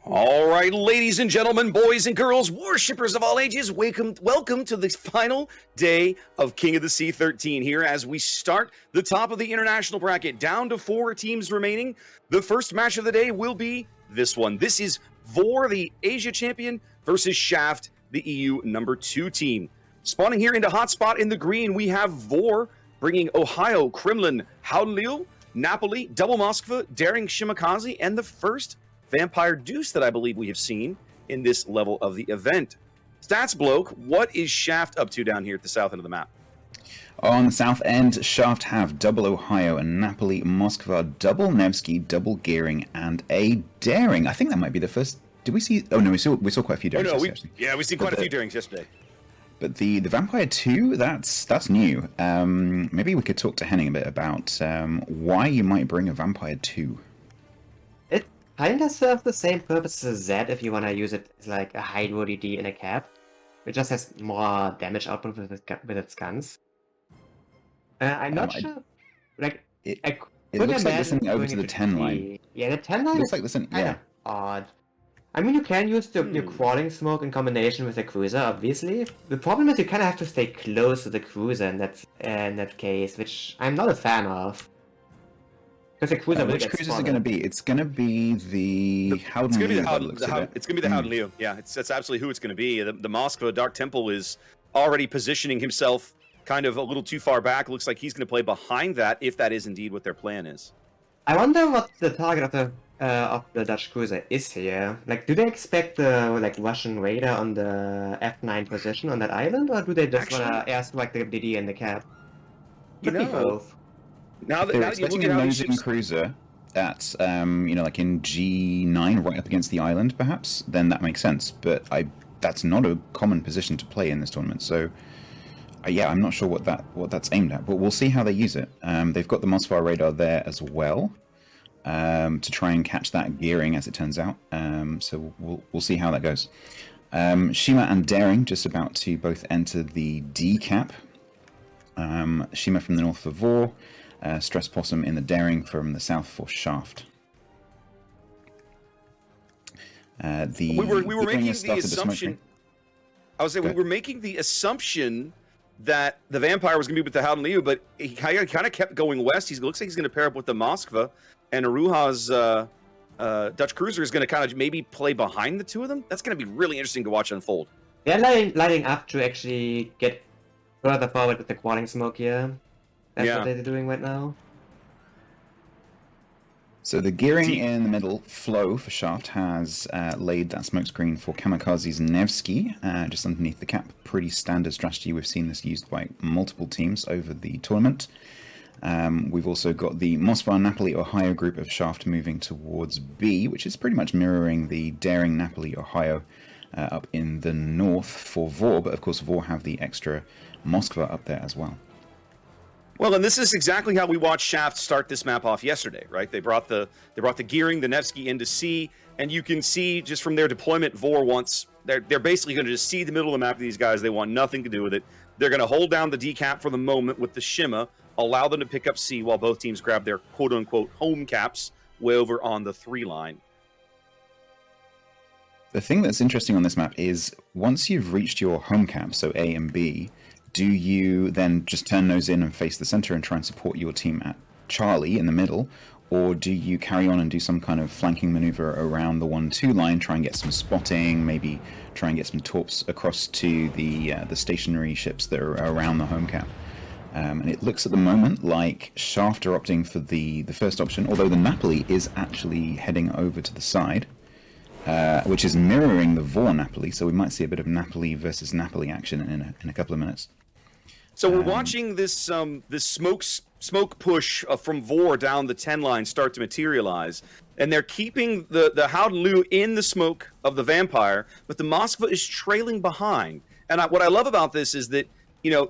All right, ladies and gentlemen, boys and girls, worshippers of all ages, welcome to the final day of King of the Sea 13 here as we start the top of the international bracket, down to 4 teams remaining. The first match of the day will be this one. This is VOR, the Asia champion, versus Shaft, the EU number 2 team. Spawning here into Hotspot in the green, we have VOR bringing Ohio, Kremlin, Howdenliu, Napoli, Double Moskva, Daring Shimakaze, and the first Vampire Deuce that I believe we have seen in this level of the event. Stats bloke, what is Shaft up to down here at the south end of the map? On the south end, Shaft have double Ohio and Napoli, Moskva, double Nevsky, double Gearing, and a Daring. I think that might be the first. Did we see? Oh no, we saw quite a few Darings. We see quite a few Darings yesterday. But the Vampire 2, that's new. Maybe we could talk to Henning a bit about why you might bring a Vampire 2. It kinda serves the same purpose as Z if you wanna use it as like a Hydro DD in a cap. It just has more damage output with its guns. I'm not sure. Like it looks like they're sending over to the 10 line. Yeah, the 10 line looks like they're sending, yeah. Odd. I mean, you can use your crawling smoke in combination with the cruiser, obviously. The problem is you kind of have to stay close to the cruiser in that case, which I'm not a fan of. Because the cruiser will which get cruiser is it spotted. going to be? It's going to be the Howdenliu. It's going to be the Howdenliu. Yeah, that's absolutely who it's going to be. The Moskva Dark Temple is already positioning himself kind of a little too far back. Looks like he's going to play behind that, if that is indeed what their plan is. I wonder what the target of the Dutch cruiser is here. Like, do they expect the Russian raider on the F9 position on that island, or do they just want to airstrike the DD in the cap? Could be both. Now that you're expecting a nosing cruiser that's like in G9 right up against the island, perhaps, then that makes sense. But that's not a common position to play in this tournament. So yeah, I'm not sure what that's aimed at, but we'll see how they use it. They've got the Moskva radar there as well to try and catch that gearing, as it turns out. So we'll see how that goes. Shima and Daring just about to both enter the D cap. Shima from the north for VOR, Stress Possum in the Daring from the south for Shaft. We were making the assumption. I was saying we were making the assumption that the Vampire was going to be with the Howdenliu, but he kind of kept going west. Looks like he's going to pair up with the Moskva, and Aruha's Dutch cruiser is going to kind of maybe play behind the two of them. That's going to be really interesting to watch unfold. They're lining up to actually get further forward with the crawling smoke here. That's what they're doing right now. So the gearing in the middle, Flow for Shaft, has laid that smokescreen for Kamikaze's Nevsky just underneath the cap. Pretty standard strategy. We've seen this used by multiple teams over the tournament. We've also got the Moskva Napoli Ohio group of Shaft moving towards B, which is pretty much mirroring the Daring Napoli Ohio up in the north for VOR, but of course VOR have the extra Moskva up there as well. Well, and this is exactly how we watched Shaft start this map off yesterday, right? They brought the gearing, the Nevsky into C, and you can see just from their deployment, VOR wants they're basically going to just see the middle of the map of these guys. They want nothing to do with it. They're going to hold down the D cap for the moment with the Shima, allow them to pick up C while both teams grab their quote unquote home caps way over on the 3 line. The thing that's interesting on this map is once you've reached your home cap, so A and B, do you then just turn those in and face the center and try and support your team at Charlie in the middle? Or do you carry on and do some kind of flanking maneuver around the 1-2 line, try and get some spotting, maybe try and get some torps across to the stationary ships that are around the home cap? And it looks at the moment like Shaft are opting for the first option, although the Napoli is actually heading over to the side, which is mirroring the VOR Napoli, so we might see a bit of Napoli versus Napoli action in a couple of minutes. So we're watching this this smoke push from VOR down the 10 line start to materialize, and they're keeping the Howdenliu in the smoke of the Vampire, but the Moskva is trailing behind. And what I love about this is that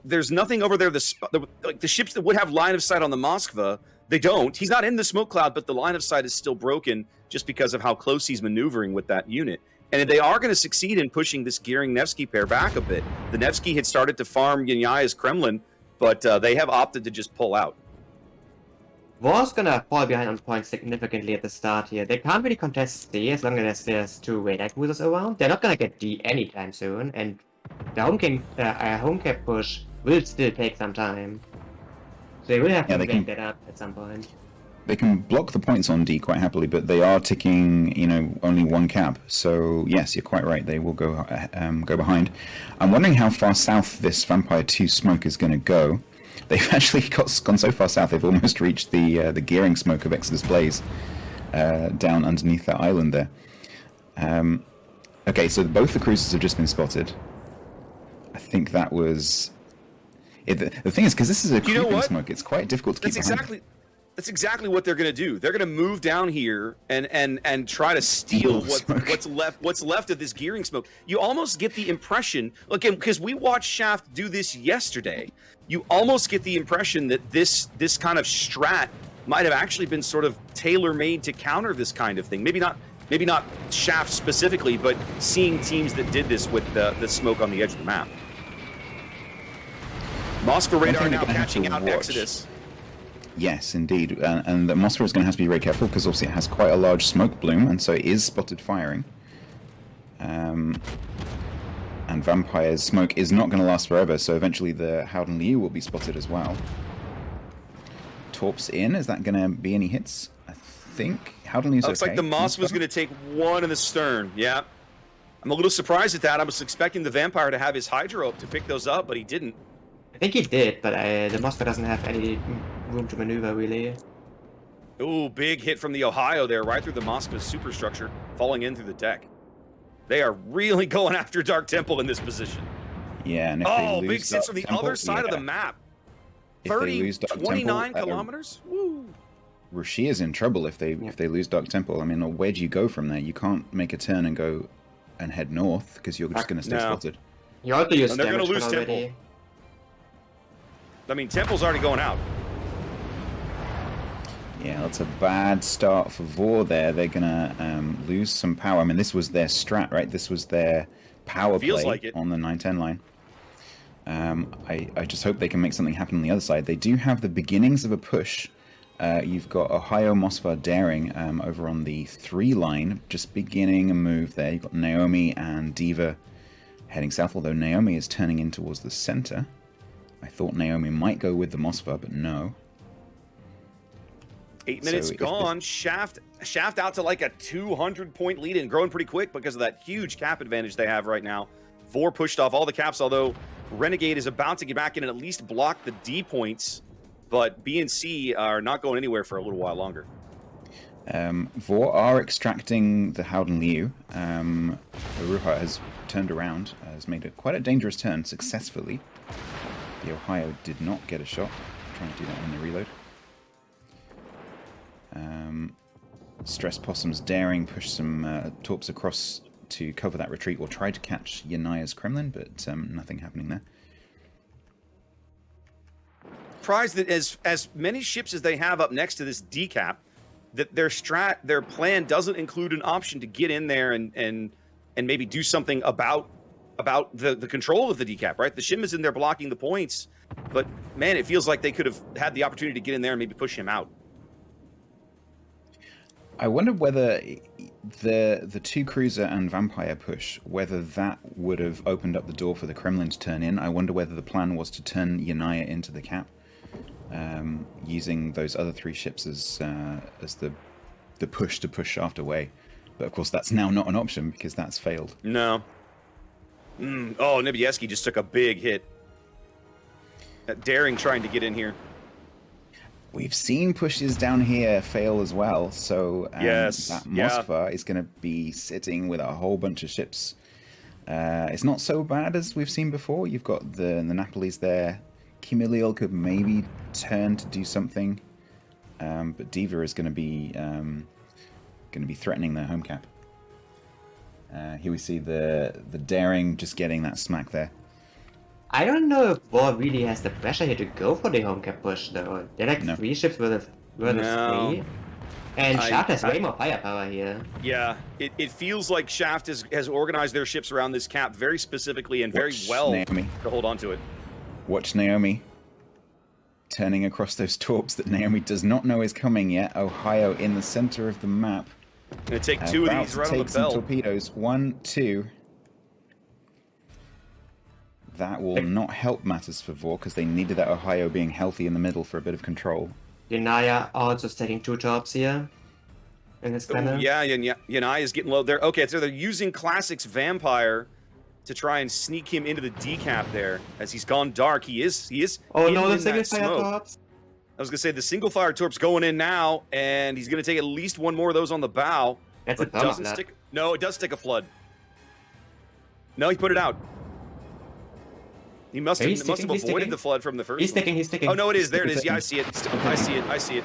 there's nothing over there. The ships that would have line of sight on the Moskva, they don't. He's not in the smoke cloud, but the line of sight is still broken just because of how close he's maneuvering with that unit. And they are going to succeed in pushing this Gearing-Nevsky pair back a bit. The Nevsky had started to farm Yanyaya's Kremlin, but they have opted to just pull out. VOR's gonna fall behind on points significantly at the start here. They can't really contest C as long as there's two radar cruisers around. They're not gonna get D anytime soon, and the home cap push will still take some time. So they will have to make that up at some point. They can block the points on D quite happily, but they are ticking, only one cap. So yes, you're quite right. They will go behind. I'm wondering how far south this Vampire 2 smoke is going to go. They've actually gone so far south they've almost reached the gearing smoke of Exodus Blaze down underneath that island there. Okay, so both the cruisers have just been spotted. I think that was. The thing is, because this is a creeping smoke, it's quite difficult to keep behind. That's exactly what they're going to do. They're going to move down here and try to steal what's left of this gearing smoke. You almost get the impression, look, because we watched Shaft do this yesterday. You almost get the impression that this kind of strat might have actually been sort of tailor-made to counter this kind of thing. Maybe not Shaft specifically, but seeing teams that did this with the smoke on the edge of the map. Moskva radar now catching out Exodus. Yes, indeed. And the Moskva is going to have to be very careful because obviously it has quite a large smoke bloom, and so it is spotted firing. And Vampire's smoke is not going to last forever, so eventually the Howden Liu will be spotted as well. Torps in, is that going to be any hits? I think Howden Liu's looks like the Moskva's going to take one in the stern, yeah. I'm a little surprised at that. I was expecting the Vampire to have his Hydra up to pick those up, but he didn't. I think he did, but the Moskva doesn't have any room to maneuver, really. Ooh, big hit from the Ohio there, right through the Moskva's superstructure, falling in through the deck. They are really going after Dark Temple in this position. Yeah, and if they lose big hits from the other side of the map. 29 kilometers? Woo! Rushia's in trouble if they lose Dark Temple. I mean, where do you go from there? You can't make a turn and go and head north because you're just going to stay spotted. You have to use they're going to lose Temple. I mean, Temple's already going out. Yeah, that's a bad start for VOR there. They're going to lose some power. I mean, this was their strat, right? This was their power play on the 9-10 line. I just hope they can make something happen on the other side. They do have the beginnings of a push. You've got Ohio, Moskva, Daring over on the 3 line, just beginning a move there. You've got Naomi and Diva heading south, although Naomi is turning in towards the center. I thought Naomi might go with the Moskva, but no. 8 minutes gone. Shaft out to like a 200-point lead and growing pretty quick because of that huge cap advantage they have right now. VOR pushed off all the caps, although Renegade is about to get back in and at least block the D points, but B and C are not going anywhere for a little while longer. VOR are extracting the Howden Liu. Aruha has turned around, has made quite a dangerous turn successfully. The Ohio did not get a shot. Trying to do that in the reload. Stress Possum's Daring push some torps across to cover that retreat, or try to catch Yanaya's Kremlin, but nothing happening there. Surprised that as many ships as they have up next to this decap, that their plan doesn't include an option to get in there and maybe do something about the control of the decap, right? The Shim is in there blocking the points, but man, it feels like they could have had the opportunity to get in there and maybe push him out. I wonder whether the 2 cruiser and Vampire push, whether that would have opened up the door for the Kremlin to turn in. I wonder whether the plan was to turn Yanaya into the cap, using those other 3 ships as the push to push Shaft away. But of course, that's now not an option because that's failed. No. Oh, Nibieski just took a big hit. Daring trying to get in here. We've seen pushes down here fail as well, so that Moskva is going to be sitting with a whole bunch of ships. It's not so bad as we've seen before. You've got the Napolis there. Kimilil could maybe turn to do something, but Diva is going to be threatening their home cap. Here we see the Daring just getting that smack there. I don't know if VOR really has the pressure here to go for the home cap push, though. They're like 3 ships versus 3. And Shaft has way more firepower here. Yeah, it feels like Shaft has organized their ships around this cap very specifically and very well to hold on to it. Watch Naomi. turning across those torps that Naomi does not know is coming yet. Ohio in the center of the map. Gonna take two of these right on the take some belt. torpedoes. 1, 2. That will not help matters for VOR because they needed that Ohio being healthy in the middle for a bit of control. Yanaya also taking 2 tops here. In this cannon. Yeah, Yanai is getting low there. Okay, so they're using Classic's Vampire to try and sneak him into the decap there. As he's gone dark, he is. Oh no, the in single that fire smoke. tops. I was gonna say the single fire torp's going in now, and he's gonna take at least one more of those on the bow. That's a But bummer, doesn't that. stick. No, it does stick a flood. No, he put it out. He must have, He's must have sticking, he's avoided sticking. the flood from the first. He's one. sticking, he's sticking. Oh no, it is. There it Sticking, is. Yeah, I see it. I see it. I see it.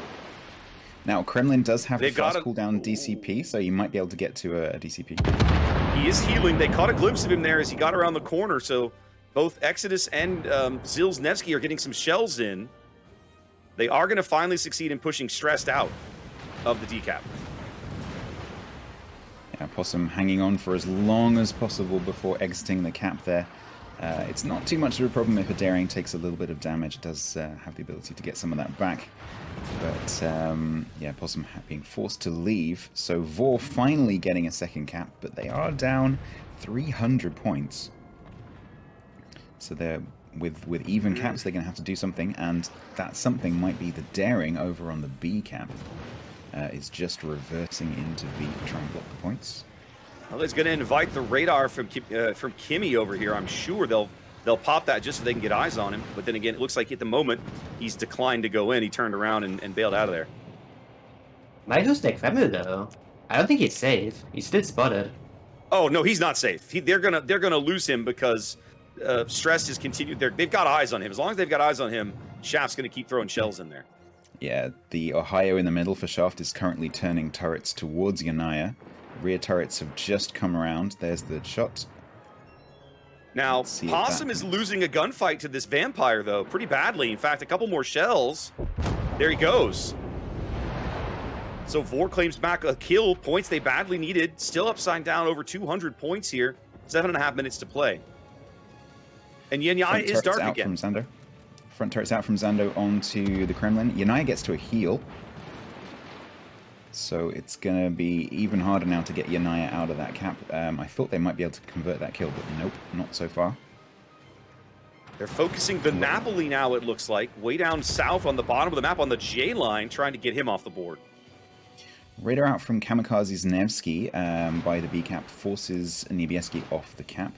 Now, Kremlin does have a They've got fast cooldown DCP, so you might be able to get to a DCP. He is healing. They caught a glimpse of him there as he got around the corner. So both Exodus and Zilznevsky are getting some shells in. They are going to finally succeed in pushing Stressed out of the decap. Yeah, Possum hanging on for as long as possible before exiting the cap there. It's not too much of a problem if a Daring takes a little bit of damage. It does have the ability to get some of that back. But, yeah, Possum being forced to leave. So VOR finally getting a second cap, but they are down 300 points. So they're with even caps, they're going to have to do something, and that something might be the Daring over on the B cap. Is just reversing into B to try and block the points. Well, he's going to invite the radar from Kimmy over here. I'm sure they'll pop that just so they can get eyes on him. But then again, it looks like at the moment he's declined to go in. He turned around and bailed out of there. Might lose their Kreml though. I don't think he's safe. He's still spotted. Oh no, he's not safe. They're gonna lose him because Stress has continued. They've got eyes on him. As long as they've got eyes on him, Shaft's going to keep throwing shells in there. Yeah, the Ohio in the middle for Shaft is currently turning turrets towards Yanaya. Rear turrets have just come around. There's the shot. Now, Possum is losing a gunfight to this Vampire, though, pretty badly. In fact, a couple more shells. There he goes. So VOR claims back a kill, points they badly needed. Still upside down over 200 points here. 7.5 minutes to play. And Yanaya is dark out again. From Zando. Front turret's out from Zando onto the Kremlin. Yanaya gets to a heal. So it's going to be even harder now to get Yanaya out of that cap. I thought they might be able to convert that kill, but nope, not so far. They're focusing the Napoli now, it looks like. Way down south on the bottom of the map on the J line, trying to get him off the board. Radar out from Kamikaze Nevsky by the B cap forces Niebieski off the cap.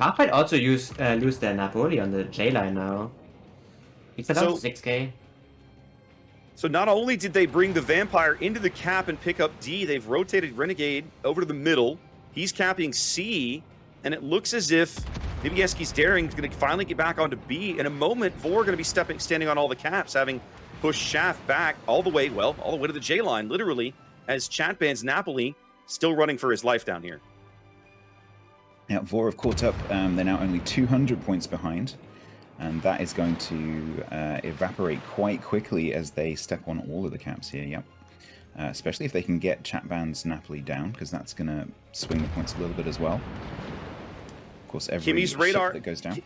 Half might also lose their Napoli on the J line now. He's at 6k. So not only did they bring the Vampire into the cap and pick up D, they've rotated Renegade over to the middle. He's capping C, and it looks as if Niebieski's Daring is going to finally get back onto B. In a moment, VOR are going to be standing on all the caps, having pushed Shaft back all the way to the J line, literally, as Chatban's Napoli still running for his life down here. Now, VOR have caught up. They're now only 200 points behind. And that is going to evaporate quite quickly as they step on all of the caps here, yep. Especially if they can get Chatban's Napoli down, because that's going to swing the points a little bit as well. Of course, every Kimmy's radar that goes down.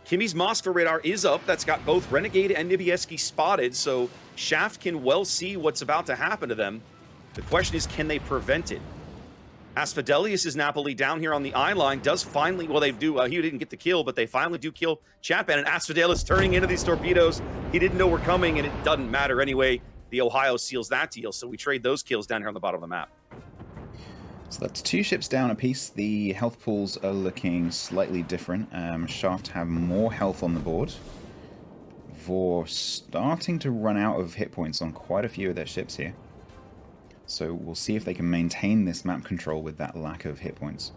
Kimmy's Moskva radar is up. That's got both Renegade and Niebieski spotted, so Shaft can well see what's about to happen to them. The question is, can they prevent it? Asphodelius' Napoli down here on the eye line does finally, well, they do, he didn't get the kill, but they finally do kill Chatban, and Asphodelius turning into these torpedoes. He didn't know we're coming, and it doesn't matter anyway. The Ohio seals that deal, so we trade those kills down here on the bottom of the map. So that's 2 ships down apiece. The health pools are looking slightly different. Shaft have more health on the board. VOR starting to run out of hit points on quite a few of their ships here. So we'll see if they can maintain this map control with that lack of hit points.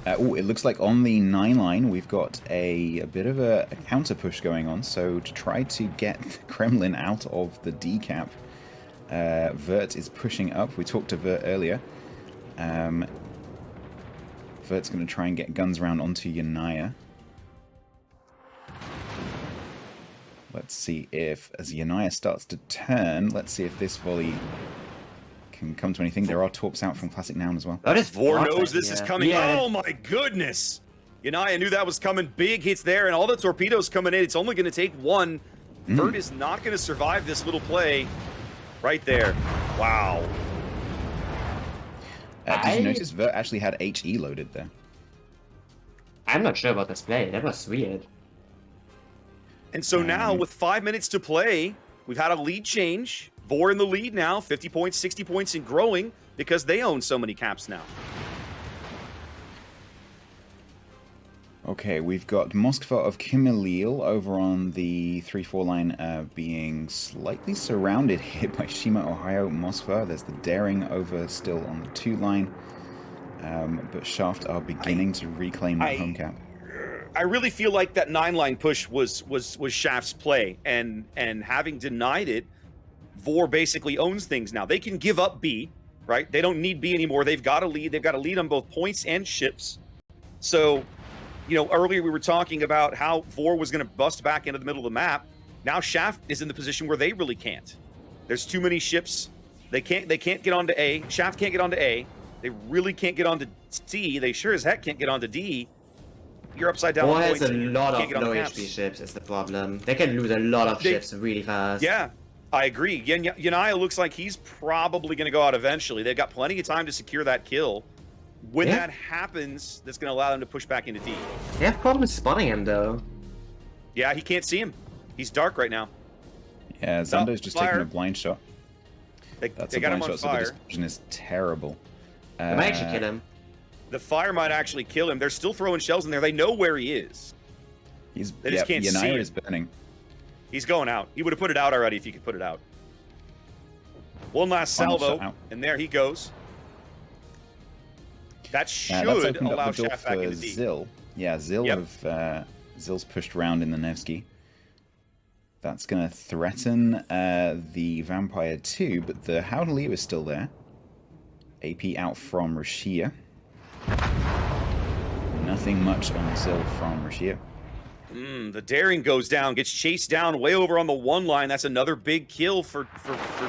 It looks like on the 9 line we've got a bit of a counter push going on. So to try to get the Kremlin out of the D cap, Vert is pushing up. We talked to Vert earlier. Vert's going to try and get guns around onto Yanaya. Let's see if, as Yanaya starts to turn, let's see if this volley can come to anything. There are torps out from Classic Noun as well. That is VOR knows this is coming. Yeah. Oh my goodness! I knew that was coming. Big hits there, and all the torpedoes coming in. It's only going to take one. Vert is not going to survive this little play right there. Wow. Did you notice Vert actually had HE loaded there? I'm not sure about this play. That was weird. And so now, with 5 minutes to play, we've had a lead change. VOR in the lead now, 50 points, 60 points, and growing because they own so many caps now. Okay, we've got Moskva of Kimilil over on the 3-4 line being slightly surrounded here by Shima, Ohio, Moskva. There's the Daring over still on the 2 line. But Shaft are beginning to reclaim the home cap. I really feel like that 9-line push was Shaft's play, and having denied it, VOR basically owns things now. They can give up B, right? They don't need B anymore. They've got a lead. They've got a lead on both points and ships. So, earlier we were talking about how VOR was going to bust back into the middle of the map. Now Shaft is in the position where they really can't. There's too many ships. They can't get onto A. Shaft can't get onto A. They really can't get onto C. They sure as heck can't get onto D. You're upside down. VOR has a lot of low HP ships is the problem. They can lose a lot of ships really fast. Yeah, I agree. Yanaya looks like he's probably going to go out eventually. They've got plenty of time to secure that kill. When that happens, that's going to allow them to push back into D. They have problems spotting him, though. Yeah, he can't see him. He's dark right now. Yeah, Zando's just taking a blind shot. That's a blind shot, so the dispersion is terrible. It might actually kill him. The fire might actually kill him. They're still throwing shells in there. They know where he is. They just can't see him. Is burning. He's going out. He would have put it out already if he could put it out. One last salvo, and there he goes. That should allow Shaft back into D. Zill. Yeah, Zill's pushed around in the Nevsky. That's going to threaten the Vampire too, but the Howdaleo is still there. AP out from Rashia. Nothing much on Zill from Rashia. The Daring goes down, gets chased down way over on the 1 line. That's another big kill for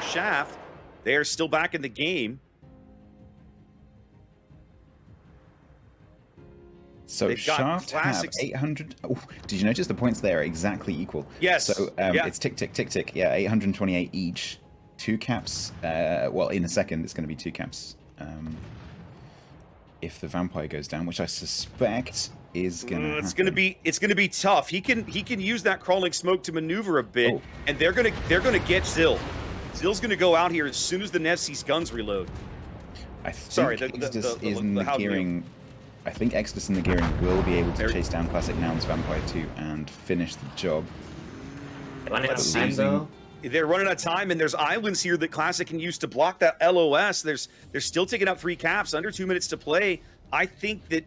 Shaft. They are still back in the game. So Shaft have 800. Oh, did you notice the points there are exactly equal? Yes. So it's tick, tick, tick, tick. Yeah, 828 each. 2 caps. Well, in a second, it's going to be 2 caps. If the Vampire goes down, which I suspect is going to it's going to be tough. He can use that crawling smoke to maneuver a bit, and they're going to get Zill. Zill's going to go out here as soon as the Nevsky's guns reload. I think Exodus is in the gearing. I think Exodus in the gearing will be able to chase down Classic Noun's Vampire 2 and finish the job. They're running out of time, and there's islands here that Classic can use to block that LOS. They're still taking up 3 caps, under 2 minutes to play. I think that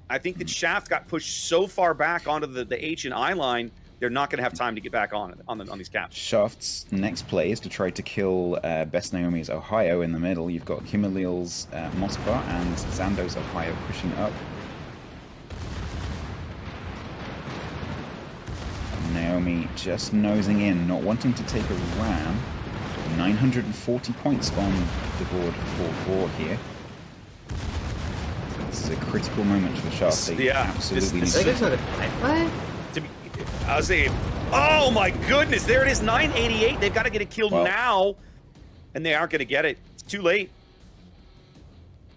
Shaft got pushed so far back onto the H and I line, they're not going to have time to get back on these caps. Shaft's next play is to try to kill Best Naomi's Ohio in the middle. You've got Kimilil's Moskva and Zando's Ohio pushing up. Naomi just nosing in, not wanting to take a ram. 940 points on the board for VOR here. This is a critical moment for Shaft. They absolutely need to. I was saying, oh my goodness, there it is, 988. They've got to get a kill now, and they aren't going to get it. It's too late.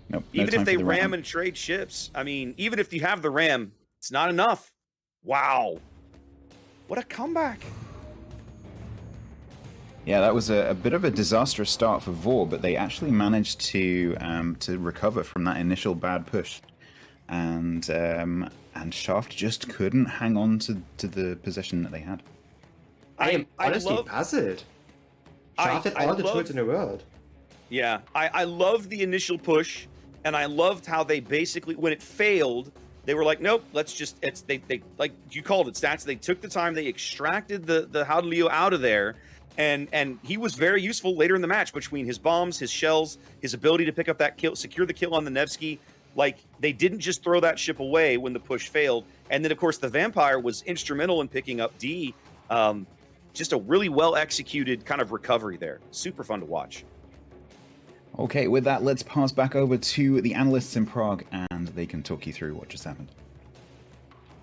Nope, even if they ram and trade ships, I mean, even if you have the ram, it's not enough. Wow. What a comeback. Yeah, that was a bit of a disastrous start for VOR, but they actually managed to recover from that initial bad push. And Shaft just couldn't hang on to the position that they had. I am honestly puzzled. Shaft had all the tools in the world. Yeah, I love the initial push, and I loved how they basically, when it failed, they were like, nope, let's just, they like you called it, Stats. They took the time, they extracted the Howdaleo out of there, and he was very useful later in the match between his bombs, his shells, his ability to pick up that kill, secure the kill on the Nevsky. Like, they didn't just throw that ship away when the push failed. And then, of course, the Vampire was instrumental in picking up D. Just a really well-executed kind of recovery there. Super fun to watch. Okay, with that, let's pass back over to the analysts in Prague, and they can talk you through what just happened.